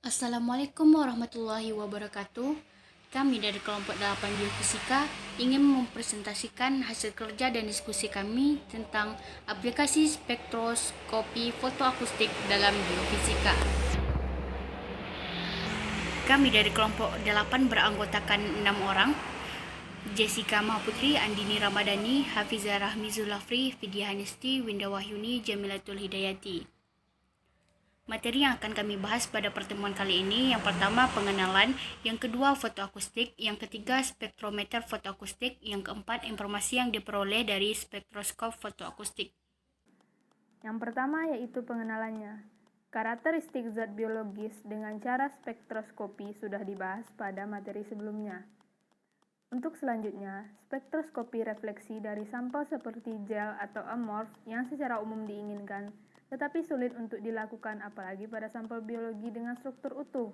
Assalamualaikum warahmatullahi wabarakatuh. Kami dari kelompok 8 Biofisika ingin mempresentasikan hasil kerja dan diskusi kami tentang aplikasi spektroskopi fotoakustik dalam biofisika. Kami dari kelompok 8 beranggotakan 6 orang: Jessica Mahaputri, Andini Ramadhani, Hafizah Rahmi Zulafri, Vidya Hanisti, Winda Wahyuni, Jamilatul Hidayati. Materi yang akan kami bahas pada pertemuan kali ini, yang pertama pengenalan, yang kedua fotoakustik, yang ketiga spektrometer fotoakustik, yang keempat informasi yang diperoleh dari spektroskop fotoakustik. Yang pertama yaitu pengenalannya. Karakteristik zat biologis dengan cara spektroskopi sudah dibahas pada materi sebelumnya. Untuk selanjutnya, spektroskopi refleksi dari sampel seperti gel atau amorf yang secara umum diinginkan, tetapi sulit untuk dilakukan apalagi pada sampel biologi dengan struktur utuh.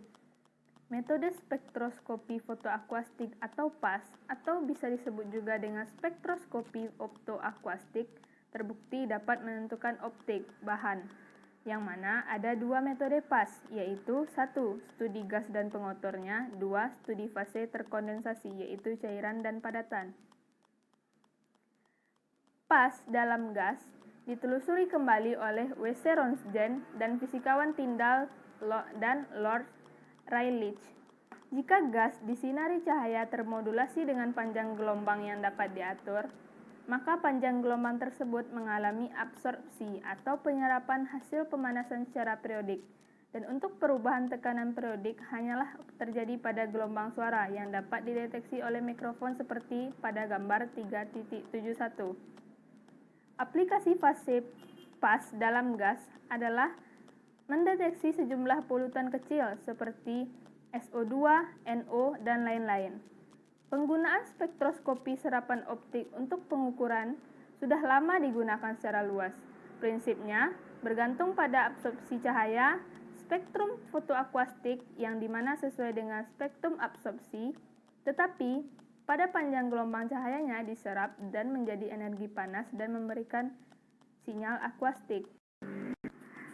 Metode spektroskopi fotoakustik atau PAS, atau bisa disebut juga dengan spektroskopi optoakustik, terbukti dapat menentukan optik bahan, yang mana ada dua metode PAS, yaitu 1. Studi gas dan pengotornya, 2. Studi fase terkondensasi, yaitu cairan dan padatan. PAS dalam gas ditelusuri kembali oleh W.C. Röntgen dan fisikawan Tyndall dan Lord Rayleigh. Jika gas disinari cahaya termodulasi dengan panjang gelombang yang dapat diatur, maka panjang gelombang tersebut mengalami absorpsi atau penyerapan hasil pemanasan secara periodik. Dan untuk perubahan tekanan periodik hanyalah terjadi pada gelombang suara yang dapat dideteksi oleh mikrofon seperti pada gambar 3.71. Aplikasi fase PAS dalam gas adalah mendeteksi sejumlah polutan kecil seperti SO2, NO, dan lain-lain. Penggunaan spektroskopi serapan optik untuk pengukuran sudah lama digunakan secara luas. Prinsipnya bergantung pada absorpsi cahaya, spektrum fotoakustik yang dimana sesuai dengan spektrum absorpsi, tetapi pada panjang gelombang cahayanya diserap dan menjadi energi panas dan memberikan sinyal akustik.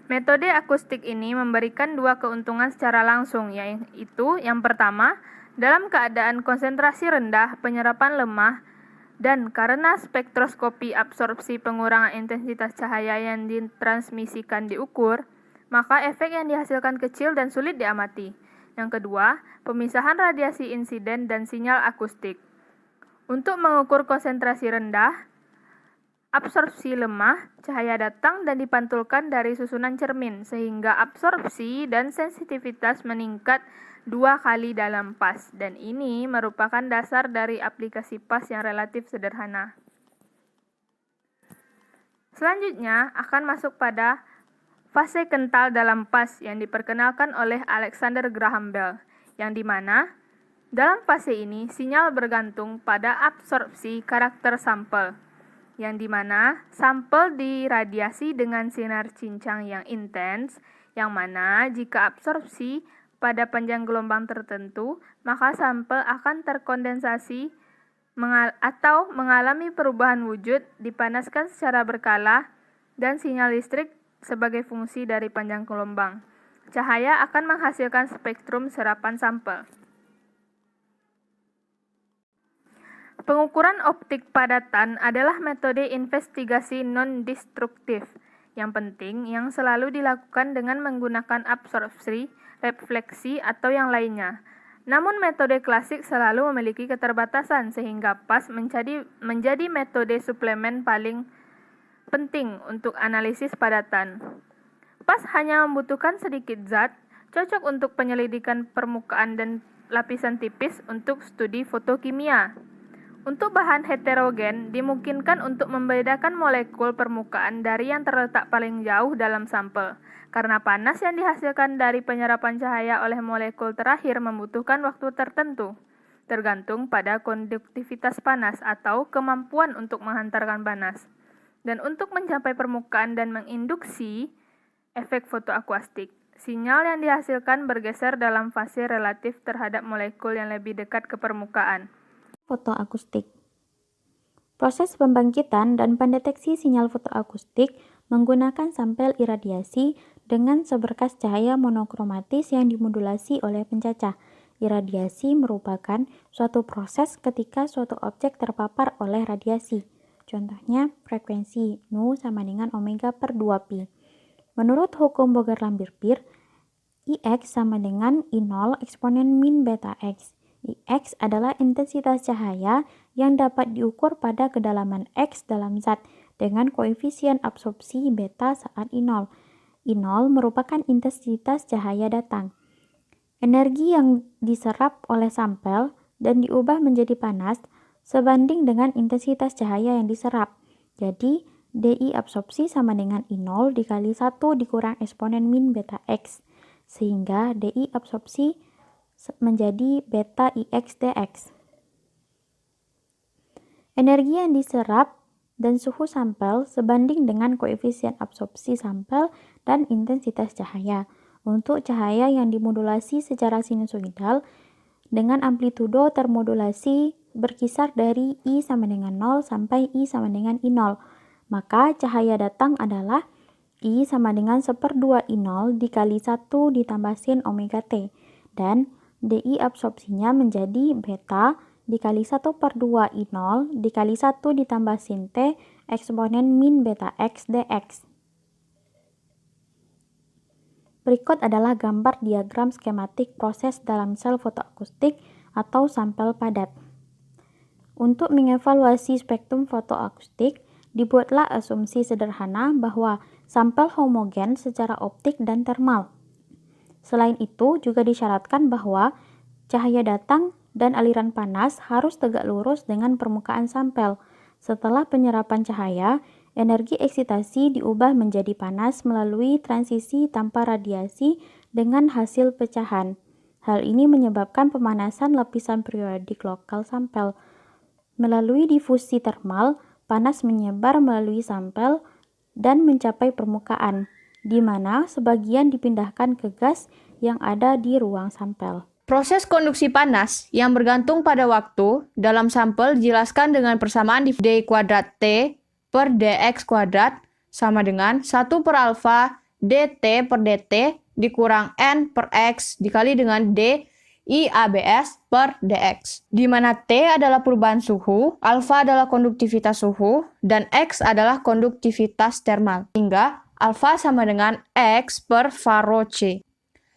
Metode akustik ini memberikan dua keuntungan secara langsung, yaitu yang pertama, dalam keadaan konsentrasi rendah, penyerapan lemah, dan karena spektroskopi absorpsi pengurangan intensitas cahaya yang ditransmisikan diukur, maka efek yang dihasilkan kecil dan sulit diamati. Yang kedua, pemisahan radiasi insiden dan sinyal akustik. Untuk mengukur konsentrasi rendah, absorpsi lemah, cahaya datang dan dipantulkan dari susunan cermin, sehingga absorpsi dan sensitivitas meningkat 2 kali dalam PAS, dan ini merupakan dasar dari aplikasi PAS yang relatif sederhana. Selanjutnya akan masuk pada fase kental dalam PAS yang diperkenalkan oleh Alexander Graham Bell, yang dimana dalam fase ini sinyal bergantung pada absorpsi karakter sampel, yang dimana sampel diradiasi dengan sinar cincang yang intens, yang mana jika absorpsi pada panjang gelombang tertentu, maka sampel akan terkondensasi atau mengalami perubahan wujud, dipanaskan secara berkala, dan sinyal listrik sebagai fungsi dari panjang gelombang. Cahaya akan menghasilkan spektrum serapan sampel. Pengukuran optik padatan adalah metode investigasi non-destruktif yang penting yang selalu dilakukan dengan menggunakan absorpsi, refleksi, atau yang lainnya. Namun metode klasik selalu memiliki keterbatasan sehingga PAS menjadi metode suplemen paling penting untuk analisis padatan. PAS hanya membutuhkan sedikit zat, cocok untuk penyelidikan permukaan dan lapisan tipis untuk studi fotokimia. Untuk bahan heterogen, dimungkinkan untuk membedakan molekul permukaan dari yang terletak paling jauh dalam sampel, karena panas yang dihasilkan dari penyerapan cahaya oleh molekul terakhir membutuhkan waktu tertentu, tergantung pada konduktivitas panas atau kemampuan untuk menghantarkan panas, dan untuk mencapai permukaan dan menginduksi efek fotoakustik. Sinyal yang dihasilkan bergeser dalam fase relatif terhadap molekul yang lebih dekat ke permukaan. Fotoakustik. Proses pembangkitan dan pendeteksi sinyal fotoakustik menggunakan sampel iradiasi dengan seberkas cahaya monokromatis yang dimodulasi oleh pencacah. Iradiasi merupakan suatu proses ketika suatu objek terpapar oleh radiasi. Contohnya, frekuensi nu sama dengan omega per 2pi. Menurut hukum Boger-Lambert-Beer, Ix sama dengan I0 eksponen min beta X. Ix adalah intensitas cahaya yang dapat diukur pada kedalaman X dalam zat dengan koefisien absorpsi beta saat I0. I0 merupakan intensitas cahaya datang. Energi yang diserap oleh sampel dan diubah menjadi panas sebanding dengan intensitas cahaya yang diserap. Jadi, dI absorpsi sama dengan I0 dikali 1 dikurang eksponen min beta X. Sehingga dI absorpsi menjadi beta Ix dx. Energi yang diserap dan suhu sampel sebanding dengan koefisien absorpsi sampel dan intensitas cahaya. Untuk cahaya yang dimodulasi secara sinusoidal dengan amplitudo termodulasi berkisar dari I sama dengan 0 sampai I sama dengan I0, maka cahaya datang adalah I sama dengan 1/2 I0 dikali 1 ditambah sin omega T, dan dI absorpsinya menjadi beta dikali 1/2 I0 dikali 1 ditambah sin T eksponen min beta X dx. Berikut adalah gambar diagram skematik proses dalam sel fotoakustik atau sampel padat. Untuk mengevaluasi spektrum fotoakustik, dibuatlah asumsi sederhana bahwa sampel homogen secara optik dan termal. Selain itu, juga disyaratkan bahwa cahaya datang dan aliran panas harus tegak lurus dengan permukaan sampel. Setelah penyerapan cahaya, energi eksitasi diubah menjadi panas melalui transisi tanpa radiasi dengan hasil pecahan. Hal ini menyebabkan pemanasan lapisan periodik lokal sampel. Melalui difusi termal, panas menyebar melalui sampel dan mencapai permukaan, di mana sebagian dipindahkan ke gas yang ada di ruang sampel. Proses konduksi panas yang bergantung pada waktu dalam sampel dijelaskan dengan persamaan d kuadrat T per dx kuadrat sama dengan 1 per alfa dt per dt dikurang n per x dikali dengan d IABS per dx, di mana T adalah perubahan suhu, alfa adalah konduktivitas suhu, dan X adalah konduktivitas termal, hingga alfa sama dengan X per Faro C.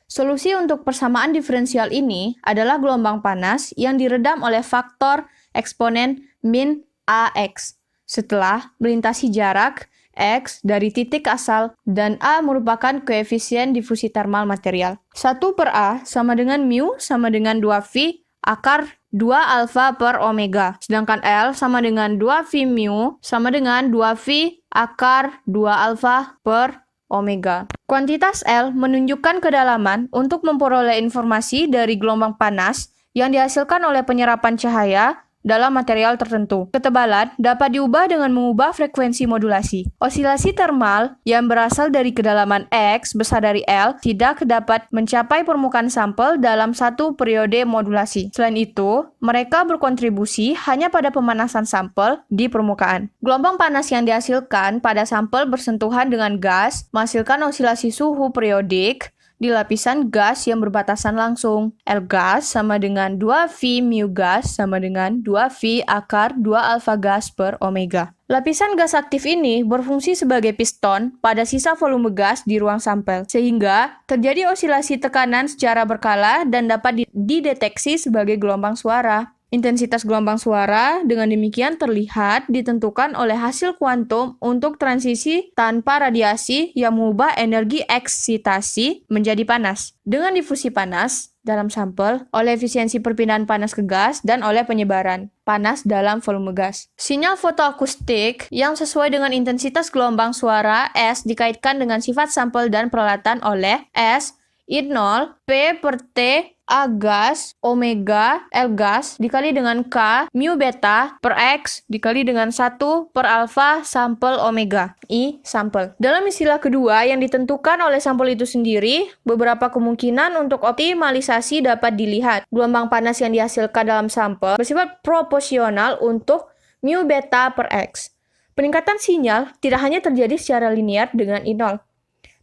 Solusi untuk persamaan diferensial ini adalah gelombang panas yang diredam oleh faktor eksponen min AX setelah melintasi jarak X dari titik asal dan A merupakan koefisien difusi termal material. 1 per A sama dengan mu sama dengan 2V akar 2 alfa per omega. Sedangkan L sama dengan 2V mu sama dengan 2V akar 2 alfa per omega. Kuantitas L menunjukkan kedalaman untuk memperoleh informasi dari gelombang panas yang dihasilkan oleh penyerapan cahaya dalam material tertentu. Ketebalan dapat diubah dengan mengubah frekuensi modulasi. Osilasi termal yang berasal dari kedalaman X besar dari L tidak dapat mencapai permukaan sampel dalam satu periode modulasi. Selain itu, mereka berkontribusi hanya pada pemanasan sampel di permukaan. Gelombang panas yang dihasilkan pada sampel bersentuhan dengan gas menghasilkan osilasi suhu periodik di lapisan gas yang berbatasan langsung. L gas sama dengan 2V mu gas sama dengan 2V akar 2 alfa gas per omega. Lapisan gas aktif ini berfungsi sebagai piston pada sisa volume gas di ruang sampel, sehingga terjadi osilasi tekanan secara berkala dan dapat dideteksi sebagai gelombang suara. Intensitas gelombang suara dengan demikian terlihat ditentukan oleh hasil kuantum untuk transisi tanpa radiasi yang mengubah energi eksitasi menjadi panas. Dengan difusi panas dalam sampel, oleh efisiensi perpindahan panas ke gas, dan oleh penyebaran panas dalam volume gas. Sinyal fotoakustik yang sesuai dengan intensitas gelombang suara S dikaitkan dengan sifat sampel dan peralatan oleh S, I0, P per T, A gas, omega, L gas, dikali dengan K, mu beta, per X, dikali dengan 1 per alfa sampel omega, I sampel. Dalam istilah kedua yang ditentukan oleh sampel itu sendiri, beberapa kemungkinan untuk optimalisasi dapat dilihat. Gelombang panas yang dihasilkan dalam sampel bersifat proporsional untuk mu beta per X. Peningkatan sinyal tidak hanya terjadi secara linear dengan I0,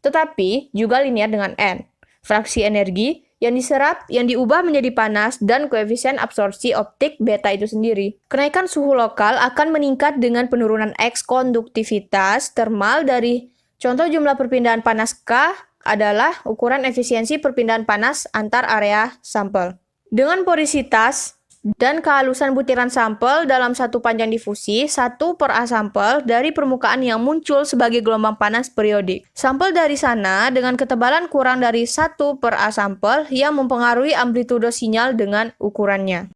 tetapi juga linear dengan N, fraksi energi yang diserap yang diubah menjadi panas dan koefisien absorpsi optik beta itu sendiri. Kenaikan suhu lokal akan meningkat dengan penurunan X konduktivitas termal dari contoh jumlah perpindahan panas K adalah ukuran efisiensi perpindahan panas antar area sampel. Dengan porositas dan kehalusan butiran sampel dalam satu panjang difusi, 1 per A sampel dari permukaan yang muncul sebagai gelombang panas periodik. Sampel dari sana dengan ketebalan kurang dari 1 per A sampel yang mempengaruhi amplitudo sinyal dengan ukurannya.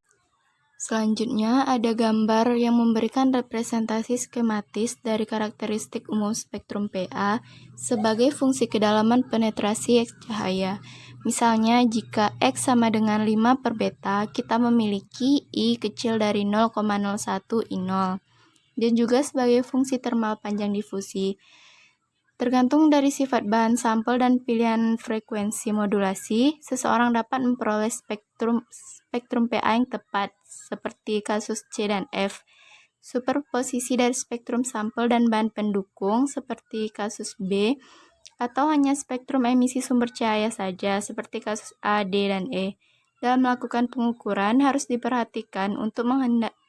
Selanjutnya, ada gambar yang memberikan representasi skematis dari karakteristik umum spektrum PA sebagai fungsi kedalaman penetrasi X cahaya. Misalnya, jika X sama dengan 5 per beta, kita memiliki I kecil dari 0,01 I0. Dan juga sebagai fungsi termal panjang difusi. Tergantung dari sifat bahan sampel dan pilihan frekuensi modulasi, seseorang dapat memperoleh spektrum PA yang tepat, seperti kasus C dan F. Superposisi dari spektrum sampel dan bahan pendukung, seperti kasus B, atau hanya spektrum emisi sumber cahaya saja, seperti kasus A, D, dan E. Dalam melakukan pengukuran, harus diperhatikan untuk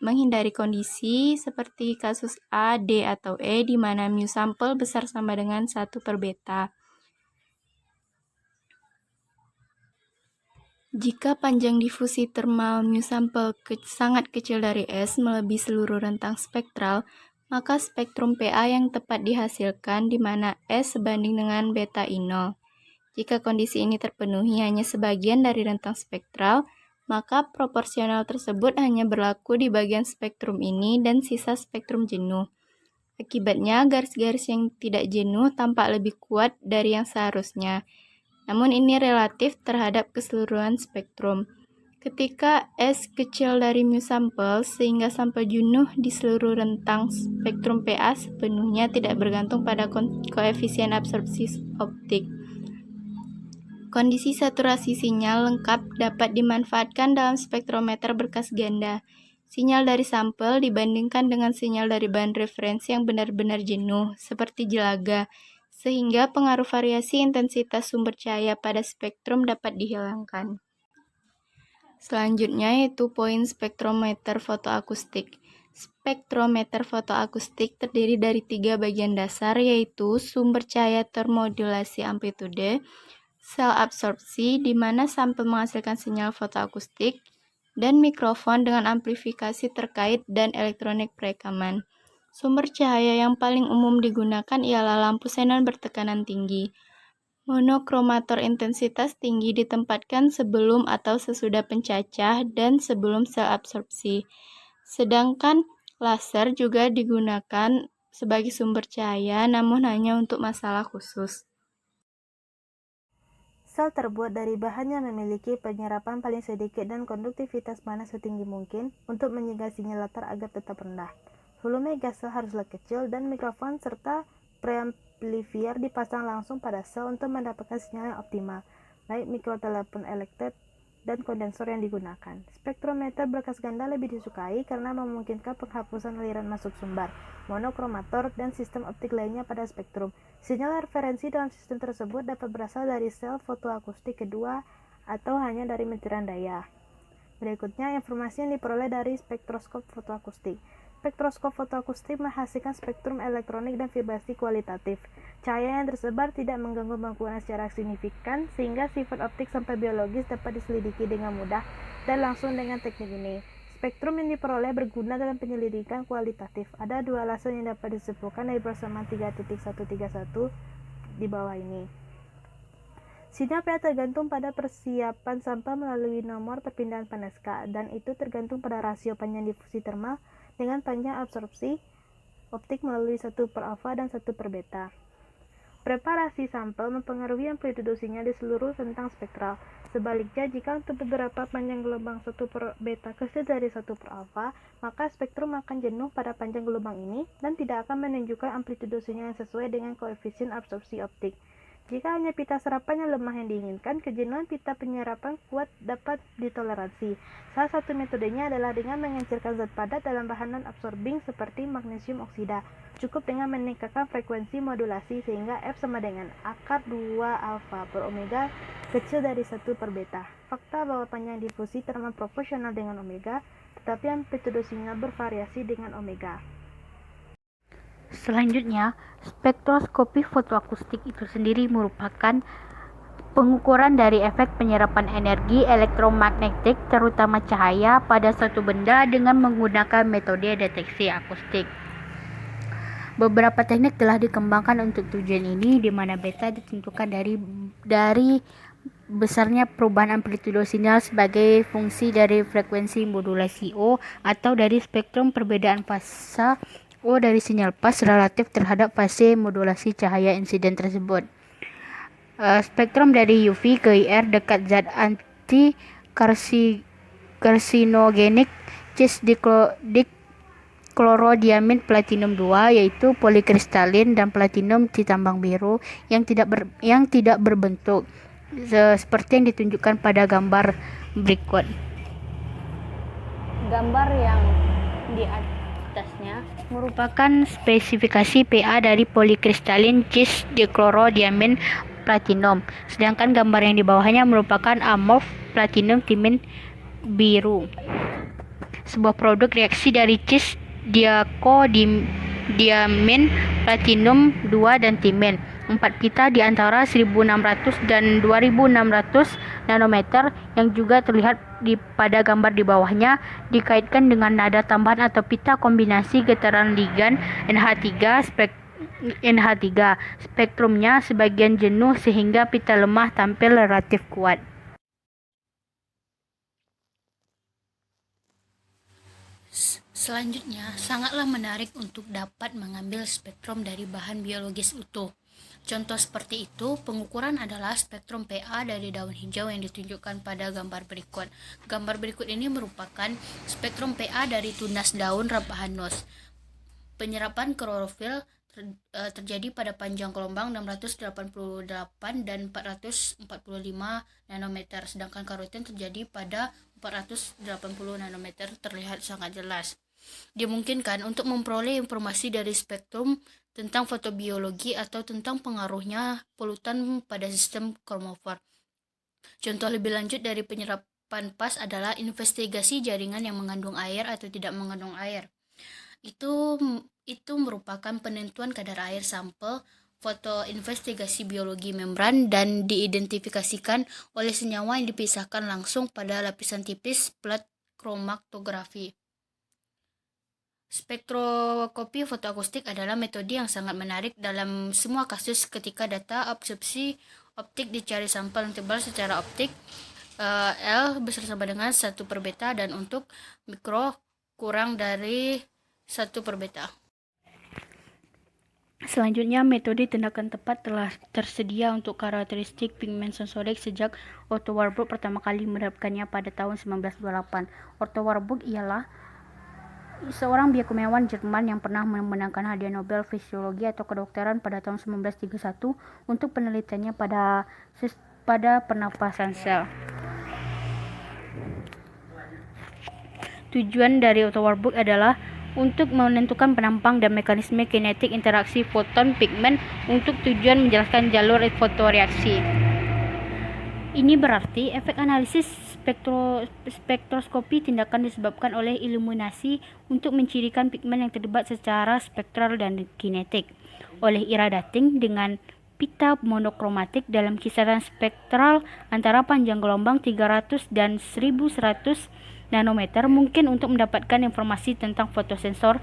menghindari kondisi seperti kasus A, D, atau E, di mana mu sampel besar sama dengan 1 per beta. Jika panjang difusi termal mu sampel sangat kecil dari S melebihi seluruh rentang spektral, maka spektrum PA yang tepat dihasilkan di mana S sebanding dengan beta I0. Jika kondisi ini terpenuhi hanya sebagian dari rentang spektral, maka proporsional tersebut hanya berlaku di bagian spektrum ini dan sisa spektrum jenuh. Akibatnya, garis-garis yang tidak jenuh tampak lebih kuat dari yang seharusnya. Namun ini relatif terhadap keseluruhan spektrum. Ketika S kecil dari mu sampel, sehingga sampel jenuh di seluruh rentang spektrum PA sepenuhnya tidak bergantung pada koefisien absorpsi optik. Kondisi saturasi sinyal lengkap dapat dimanfaatkan dalam spektrometer berkas ganda. Sinyal dari sampel dibandingkan dengan sinyal dari bahan referensi yang benar-benar jenuh, seperti jelaga, sehingga pengaruh variasi intensitas sumber cahaya pada spektrum dapat dihilangkan. Selanjutnya yaitu poin spektrometer fotoakustik. Spektrometer fotoakustik terdiri dari 3 bagian dasar, yaitu sumber cahaya termodulasi amplitude, sel absorpsi di mana sampel menghasilkan sinyal fotoakustik, dan mikrofon dengan amplifikasi terkait dan elektronik perekaman. Sumber cahaya yang paling umum digunakan ialah lampu xenon bertekanan tinggi. Monokromator intensitas tinggi ditempatkan sebelum atau sesudah pencacah dan sebelum sel absorpsi. Sedangkan laser juga digunakan sebagai sumber cahaya namun hanya untuk masalah khusus. Sel terbuat dari bahan yang memiliki penyerapan paling sedikit dan konduktivitas panas setinggi mungkin untuk mencegah sinyal latar agar tetap rendah. Volume gas sel haruslah kecil dan mikrofon serta preamplifier dipasang langsung pada sel untuk mendapatkan sinyal yang optimal, baik mikrotelepon elektret dan kondensor yang digunakan. Spektrometer berkas ganda lebih disukai karena memungkinkan penghapusan aliran masuk sumber, monokromator, dan sistem optik lainnya pada spektrum. Sinyal referensi dalam sistem tersebut dapat berasal dari sel fotoakustik kedua atau hanya dari meteran daya. Berikutnya, informasi yang diperoleh dari spektroskop fotoakustik. Spektroskop fotoakustik menghasilkan spektrum elektronik dan vibrasi kualitatif. Cahaya yang tersebar tidak mengganggu bangkuan secara signifikan, sehingga sifat optik sampai biologis dapat diselidiki dengan mudah dan langsung dengan teknik ini. Spektrum yang diperoleh berguna dalam penyelidikan kualitatif. Ada 2 alasan yang dapat disebutkan dari persamaan 3.131 di bawah ini. Sinyal PA tergantung pada persiapan sampel melalui nomor perpindahan panas K, dan itu tergantung pada rasio panjang difusi termal dengan panjang absorpsi optik melalui 1 per alfa dan 1 per beta. Preparasi sampel mempengaruhi amplitudo sinyal di seluruh rentang spektral. Sebaliknya, jika untuk beberapa panjang gelombang 1 per beta kecil dari 1 per alfa, maka spektrum akan jenuh pada panjang gelombang ini dan tidak akan menunjukkan amplitudo sinyal yang sesuai dengan koefisien absorpsi optik. Jika hanya pita serapan yang lemah yang diinginkan, kejenuhan pita penyerapan kuat dapat ditoleransi. Salah satu metodenya adalah dengan mengencurkan zat padat dalam bahan non-absorbing seperti magnesium oksida. Cukup dengan meningkatkan frekuensi modulasi sehingga F sama dengan akar 2 alfa per omega kecil dari 1 per beta. Fakta bahwa panjang difusi teramat proporsional dengan omega, tetapi amplitudo sinyal bervariasi dengan omega. Selanjutnya, spektroskopi fotoakustik itu sendiri merupakan pengukuran dari efek penyerapan energi elektromagnetik terutama cahaya pada suatu benda dengan menggunakan metode deteksi akustik. Beberapa teknik telah dikembangkan untuk tujuan ini, di mana beta ditentukan dari besarnya perubahan amplitudo sinyal sebagai fungsi dari frekuensi modulasi O atau dari spektrum perbedaan fasa O dari sinyal pas relatif terhadap fase modulasi cahaya insiden tersebut. Spektrum dari UV ke IR dekat zat anti karsinogenik cis diklorodiamin platinum 2 yaitu polikristalin dan platinum ditambang biru yang tidak berbentuk seperti yang ditunjukkan pada gambar berikut. Gambar yang di atasnya merupakan spesifikasi PA dari polikristalin cis diklorodiamin platinum, sedangkan gambar yang di bawahnya merupakan amorf platinum timin biru, sebuah produk reaksi dari cis diamin platinum 2 dan timin. 4 pita di antara 1600 dan 2600 nanometer yang juga terlihat pada gambar di bawahnya dikaitkan dengan nada tambahan atau pita kombinasi getaran ligan NH3 spektrumnya sebagian jenuh sehingga pita lemah tampil relatif kuat. Selanjutnya, sangatlah menarik untuk dapat mengambil spektrum dari bahan biologis utuh. Contoh seperti itu, pengukuran adalah spektrum PA dari daun hijau yang ditunjukkan pada gambar berikut. Gambar berikut ini merupakan spektrum PA dari tunas daun Rhabhanus. Penyerapan klorofil terjadi pada panjang gelombang 688 dan 445 nanometer, sedangkan karoten terjadi pada 480 nanometer terlihat sangat jelas. Dimungkinkan untuk memperoleh informasi dari spektrum tentang fotobiologi atau tentang pengaruhnya polutan pada sistem kromofor. Contoh lebih lanjut dari penyerapan pas adalah investigasi jaringan yang mengandung air atau tidak mengandung air. Itu merupakan penentuan kadar air sampel, foto investigasi biologi membran, dan diidentifikasikan oleh senyawa yang dipisahkan langsung pada lapisan tipis plat kromatografi. Spektroskopi fotoakustik adalah metode yang sangat menarik dalam semua kasus ketika data absorpsi optik dicari sampel yang tebal secara optik L besar sama dengan 1 per beta dan untuk mikro kurang dari 1 per beta. Selanjutnya, metode tindakan tepat telah tersedia untuk karakteristik pigmen sensorik sejak Otto Warburg pertama kali menerapkannya pada tahun 1928. Otto Warburg ialah seorang biokimiawan Jerman yang pernah memenangkan hadiah Nobel Fisiologi atau Kedokteran pada tahun 1931 untuk penelitiannya pada pernapasan sel. Tujuan dari Otto Warburg adalah untuk menentukan penampang dan mekanisme kinetik interaksi foton pigmen untuk tujuan menjelaskan jalur fotoreaksi. Ini berarti efek analisis spektroskopi tindakan disebabkan oleh iluminasi untuk mencirikan pigmen yang terlibat secara spektral dan kinetik oleh irradiating dengan pita monokromatik dalam kisaran spektral antara panjang gelombang 300 dan 1100 nanometer mungkin untuk mendapatkan informasi tentang fotosensor.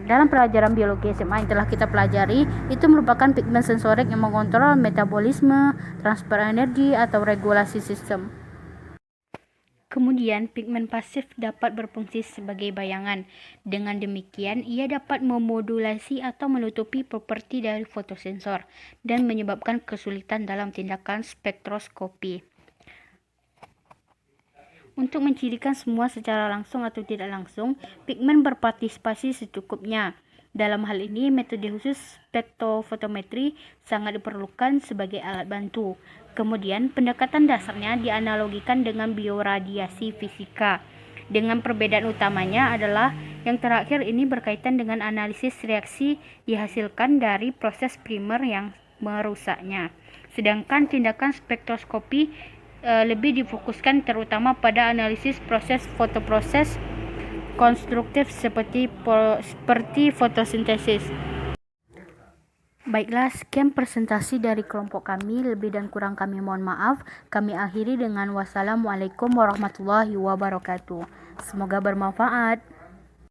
Dalam pelajaran biologi SMA yang telah kita pelajari, itu merupakan pigmen sensorik yang mengontrol metabolisme, transfer energi, atau regulasi sistem. Kemudian, pigmen pasif dapat berfungsi sebagai bayangan. Dengan demikian, ia dapat memodulasi atau menutupi properti dari fotosensor dan menyebabkan kesulitan dalam tindakan spektroskopi. Untuk mencirikan semua secara langsung atau tidak langsung, pigmen berpartisipasi secukupnya. Dalam hal ini, metode khusus spektrofotometri sangat diperlukan sebagai alat bantu. Kemudian, pendekatan dasarnya dianalogikan dengan bioradiasi fisika. Dengan perbedaan utamanya adalah yang terakhir ini berkaitan dengan analisis reaksi dihasilkan dari proses primer yang merusaknya. Sedangkan tindakan spektroskopi lebih difokuskan terutama pada analisis proses fotoproses konstruktif seperti fotosintesis. Baiklah, sekian presentasi dari kelompok kami. Lebih dan kurang kami mohon maaf. Kami akhiri dengan wassalamualaikum warahmatullahi wabarakatuh. Semoga bermanfaat.